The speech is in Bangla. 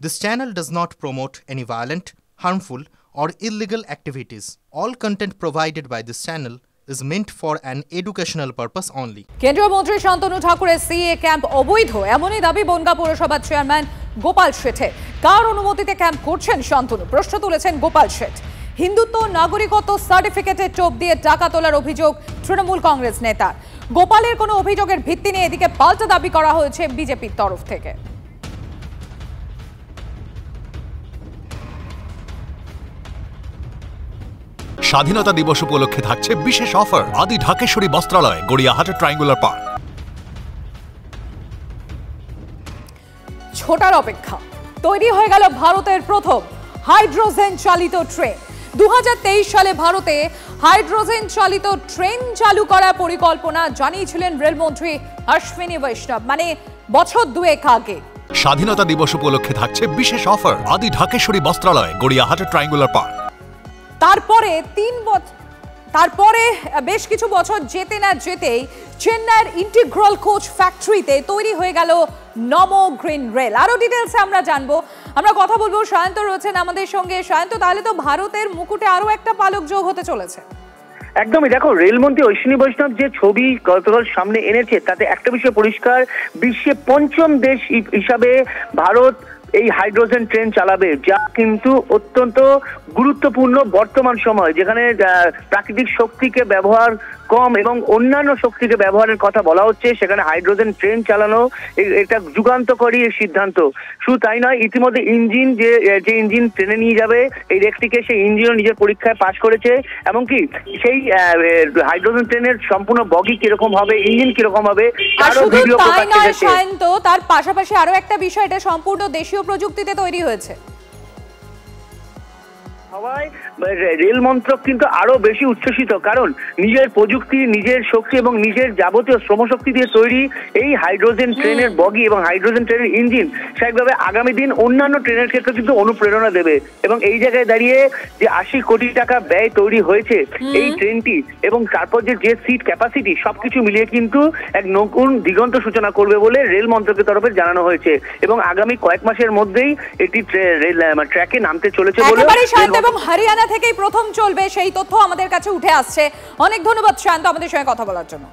This channel does not promote any violent, harmful, or illegal activities. All content provided by this channel is meant for an educational purpose only. কেন্দ্রীয় মন্ত্রী শান্তনু ঠাকুরের সিএ ক্যাম্প অবৈধ এমনই দাবি বনগাঁ পৌরসভার চেয়ারম্যান গোপাল শেঠের। কার অনুমতিতে ক্যাম্প করছেন শান্তনু? প্রশ্ন তুলেছেন গোপাল শেঠ। হিন্দুত্ব নাগরিকত্ব সার্টিফিকেটের টোপ দিয়ে টাকা তোলার অভিযোগ তৃণমূল কংগ্রেস নেতার। গোপালের কোনো অভিযোগের ভিত্তি নেই, এদিকে পাল্টা দাবি করা হয়েছে বিজেপির তরফ থেকে। স্বাধীনতা দিবস উপলক্ষে থাকছে বিশেষ অফার আদি ঢাকেশ্বরী বস্ত্রালয়, গড়িয়াহাট ট্রায়াঙ্গুলার পার্ক। ছোটার অপেক্ষা, তৈরি হয়ে গেল ভারতের প্রথম হাইড্রোজেন চালিত ট্রেন। 2023 সালে ভারতে হাইড্রোজেন চালিত ট্রেন চালু করার পরিকল্পনা জানিয়েছিলেন রেলমন্ত্রী অশ্বিনী বৈষ্ণব, মানে বছর দুয়েক আগে। স্বাধীনতা দিবস উপলক্ষে থাকছে বিশেষ অফার আদি ঢাকেশ্বরী বস্ত্রালয়, গড়িয়াহাট ট্রায়াঙ্গুলার পার্ক। তারপরে বেশ কিছু বছর যেতে না যেতেই চেন্নাইয়ের ইন্টিগ্রাল কোচ ফ্যাক্টরিতে তৈরি হয়ে গেল নমো গ্রিন রেল। আরো ডিটেলসে আমরা জানবো, আমরা কথা বলবো। সায়ন্ত রয়েছেন আমাদের সঙ্গে। সায়ন্ত, তাহলে তো ভারতের মুকুটে আরো একটা পালক যোগ হতে চলেছে। একদমই, দেখো রেলমন্ত্রী অশ্বিনী বৈষ্ণব যে ছবি গতকাল সামনে এনেছে তাতে একটা বিষয় পরিষ্কার, বিশ্বে পঞ্চম দেশ হিসাবে ভারত এই হাইড্রোজেন ট্রেন চালাবে, যা কিন্তু অত্যন্ত গুরুত্বপূর্ণ বর্তমান সময়, যেখানে প্রাকৃতিক শক্তিকে ব্যবহার কম এবং অন্যান্য শক্তিকে ব্যবহারের কথা বলা হচ্ছে, সেখানে হাইড্রোজেন ট্রেন চালানো এটা যুগান্তকারী সিদ্ধান্ত। শুধু তাই নয়, ইতিমধ্যে ইঞ্জিন যে ইঞ্জিন ট্রেনে নিয়ে যাবে এই রেকটিকে, সেই ইঞ্জিনও নিজের পরীক্ষায় পাশ করেছে। এমনকি সেই হাইড্রোজেন ট্রেনের সম্পূর্ণ বগি কিরকম হবে, ইঞ্জিন কিরকম হবে তারও ভিডিও প্রকাশ করেছে। তার পাশাপাশি আরো একটা বিষয়, এটা সম্পূর্ণ দেশীয় প্রযুক্তিতে তৈরি হয়েছে। রেল মন্ত্রক কিন্তু আরো বেশি উচ্ছ্বসিত, কারণ নিজের প্রযুক্তি, নিজের শক্তি এবং নিজের যাবতীয় শ্রমশক্তি দিয়ে তৈরি এই হাইড্রোজেন ট্রেনের বগি এবং হাইড্রোজেন ট্রেনের ইঞ্জিন স্বাভাবিকভাবে আগামী দিন অন্যান্য ট্রেনের ক্ষেত্রে কিন্তু অনুপ্রেরণা দেবে। এবং এই জায়গায় দাঁড়িয়ে যে 80 কোটি টাকা ব্যয় তৈরি হয়েছে এই ট্রেনটি, এবং তারপর যে সিট ক্যাপাসিটি, সবকিছু মিলিয়ে কিন্তু এক নতুন দিগন্ত সূচনা করবে বলে রেল মন্ত্রকের তরফে জানানো হয়েছে। এবং আগামী কয়েক মাসের মধ্যেই এটি ট্র্যাকে নামতে চলেছে বলে এবং হরিয়ানা থেকেই প্রথম চলবে, সেই তথ্য আমাদের কাছে উঠে আসছে। অনেক ধন্যবাদ শান্ত আমাদের সঙ্গে কথা বলার জন্য।